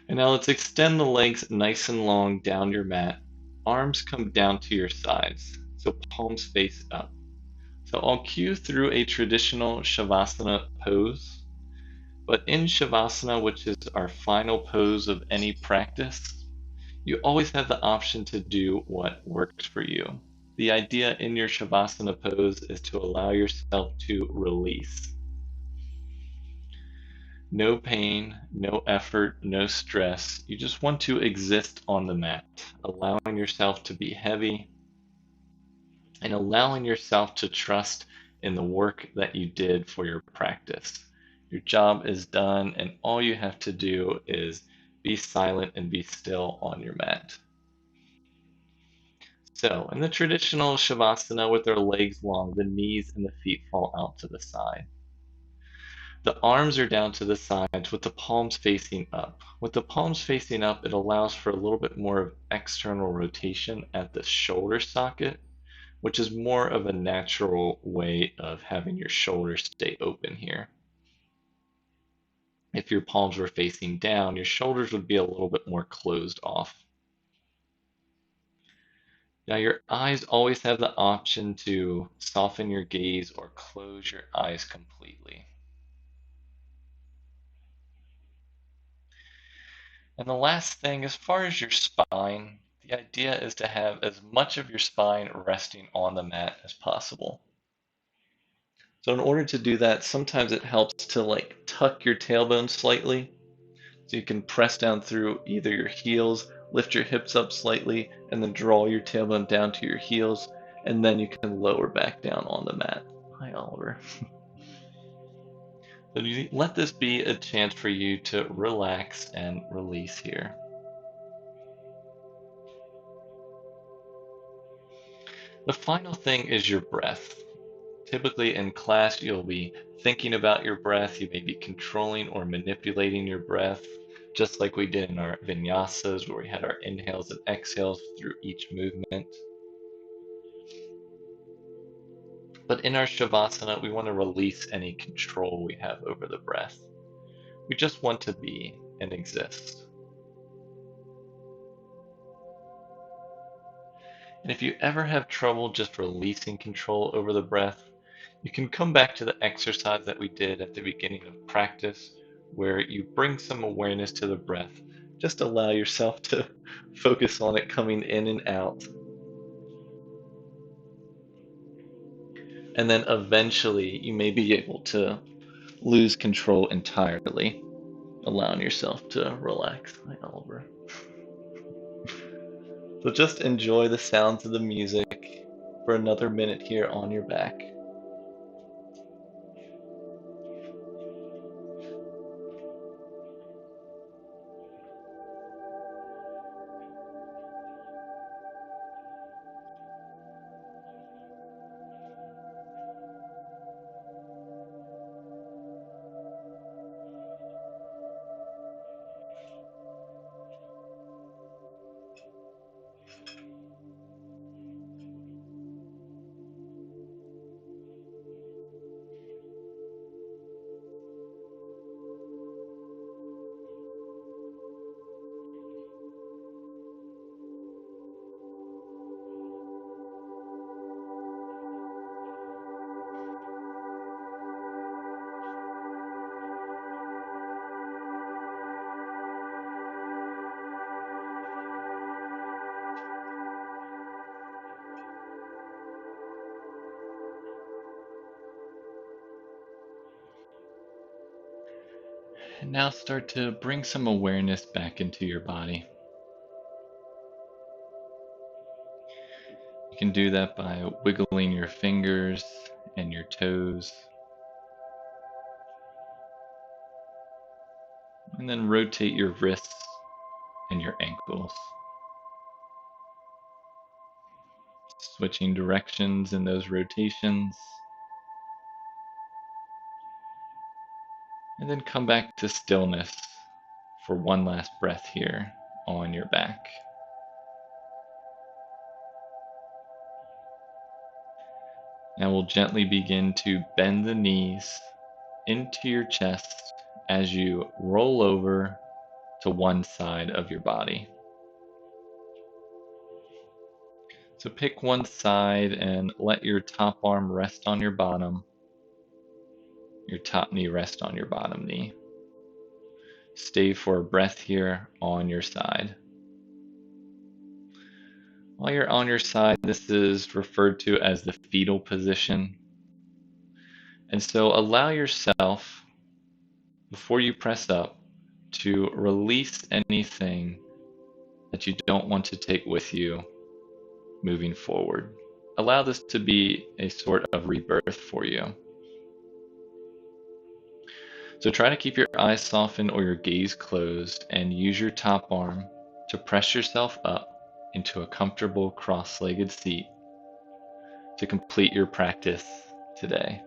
And now let's extend the legs nice and long down your mat. Arms come down to your sides, so palms face up. So I'll cue through a traditional Shavasana pose. But in Shavasana, which is our final pose of any practice, you always have the option to do what works for you. The idea in your Shavasana pose is to allow yourself to release. No pain, no effort, no stress. You just want to exist on the mat, allowing yourself to be heavy and allowing yourself to trust in the work that you did for your practice. Your job is done, and all you have to do is be silent and be still on your mat. So, in the traditional Shavasana with our legs long, the knees and the feet fall out to the side. The arms are down to the sides with the palms facing up. With the palms facing up, it allows for a little bit more of external rotation at the shoulder socket, which is more of a natural way of having your shoulders stay open here. If your palms were facing down, your shoulders would be a little bit more closed off. Now, your eyes always have the option to soften your gaze or close your eyes completely. And the last thing, as far as your spine, the idea is to have as much of your spine resting on the mat as possible. So in order to do that, sometimes it helps to tuck your tailbone slightly. So you can press down through either your heels, lift your hips up slightly, and then draw your tailbone down to your heels, and then you can lower back down on the mat. Hi, Oliver. So you let this be a chance for you to relax and release here. The final thing is your breath. Typically in class, you'll be thinking about your breath. You may be controlling or manipulating your breath, just like we did in our vinyasas, where we had our inhales and exhales through each movement. But in our Shavasana, we want to release any control we have over the breath. We just want to be and exist. And if you ever have trouble just releasing control over the breath, you can come back to the exercise that we did at the beginning of practice, where you bring some awareness to the breath. Just allow yourself to focus on it coming in and out. And then eventually you may be able to lose control entirely, allowing yourself to relax. Hi, Oliver. So just enjoy the sounds of the music for another minute here on your back. And now start to bring some awareness back into your body. You can do that by wiggling your fingers and your toes. And then rotate your wrists and your ankles. Switching directions in those rotations. And then come back to stillness for one last breath here on your back. And we'll gently begin to bend the knees into your chest as you roll over to one side of your body. So pick one side and let your top arm rest on your bottom, your top knee rest on your bottom knee. Stay for a breath here on your side. While you're on your side, this is referred to as the fetal position. And so allow yourself, before you press up, to release anything that you don't want to take with you moving forward. Allow this to be a sort of rebirth for you. So try to keep your eyes softened or your gaze closed and use your top arm to press yourself up into a comfortable cross-legged seat to complete your practice today.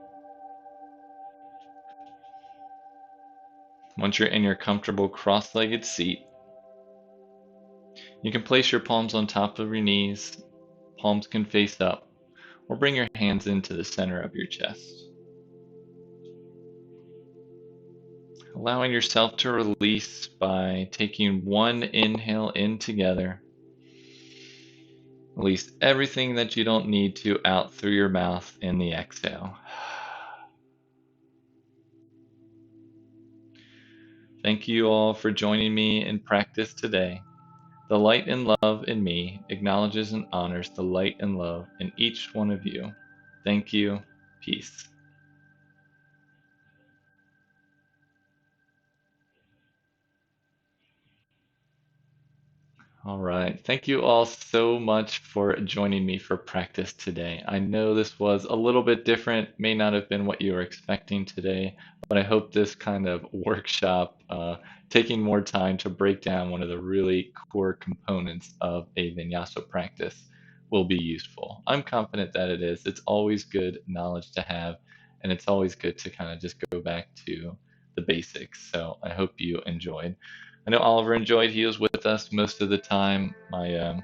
Once you're in your comfortable cross-legged seat, you can place your palms on top of your knees, palms can face up, or bring your hands into the center of your chest. Allowing yourself to release by taking one inhale in together. Release everything that you don't need to out through your mouth in the exhale. Thank you all for joining me in practice today. The light and love in me acknowledges and honors the light and love in each one of you. Thank you. Peace. All right. Thank you all so much for joining me for practice today. I know this was a little bit different, may not have been what you were expecting today, but I hope this kind of workshop, taking more time to break down one of the really core components of a vinyasa practice, will be useful. I'm confident that it is. It's always good knowledge to have, and it's always good to kind of just go back to the basics. So I hope you enjoyed. I know Oliver enjoyed. He was with us most of the time. I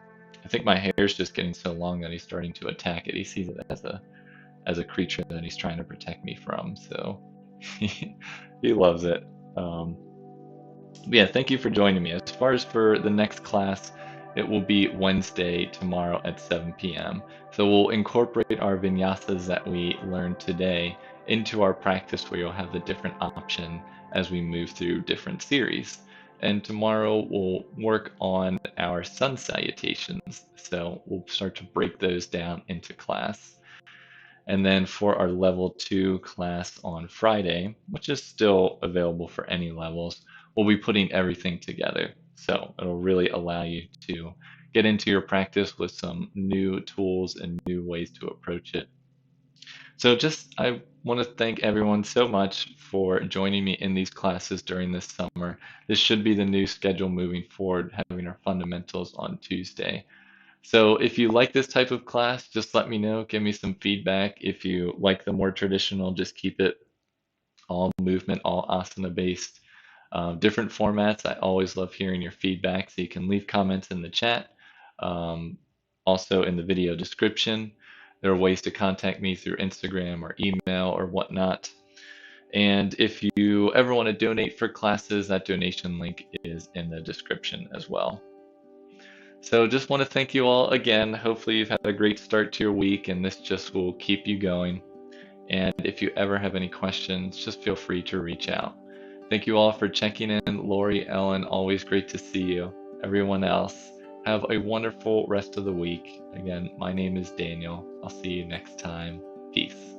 think my hair's just getting so long that he's starting to attack it. He sees it as a creature that he's trying to protect me from. So he loves it. Yeah, thank you for joining me. As far as for the next class, it will be Wednesday tomorrow at 7 p.m. So we'll incorporate our vinyasas that we learned today into our practice, where you'll have the different option as we move through different series. And tomorrow we'll work on our sun salutations. So we'll start to break those down into class. And then for our level 2 class on Friday, which is still available for any levels, we'll be putting everything together. So it'll really allow you to get into your practice with some new tools and new ways to approach it. So I want to thank everyone so much for joining me in these classes during this summer. This should be the new schedule moving forward, having our fundamentals on Tuesday. So if you like this type of class, just let me know, give me some feedback. If you like the more traditional, just keep it all movement, all asana based. Different formats. I always love hearing your feedback, so you can leave comments in the chat. Also in the video description. There are ways to contact me through Instagram or email or whatnot. And if you ever want to donate for classes, that donation link is in the description as well. So just want to thank you all again. Hopefully you've had a great start to your week, and this just will keep you going. And if you ever have any questions, just feel free to reach out. Thank you all for checking in. Lori, Ellen, always great to see you. Everyone else, have a wonderful rest of the week. Again, my name is Daniel. I'll see you next time. Peace.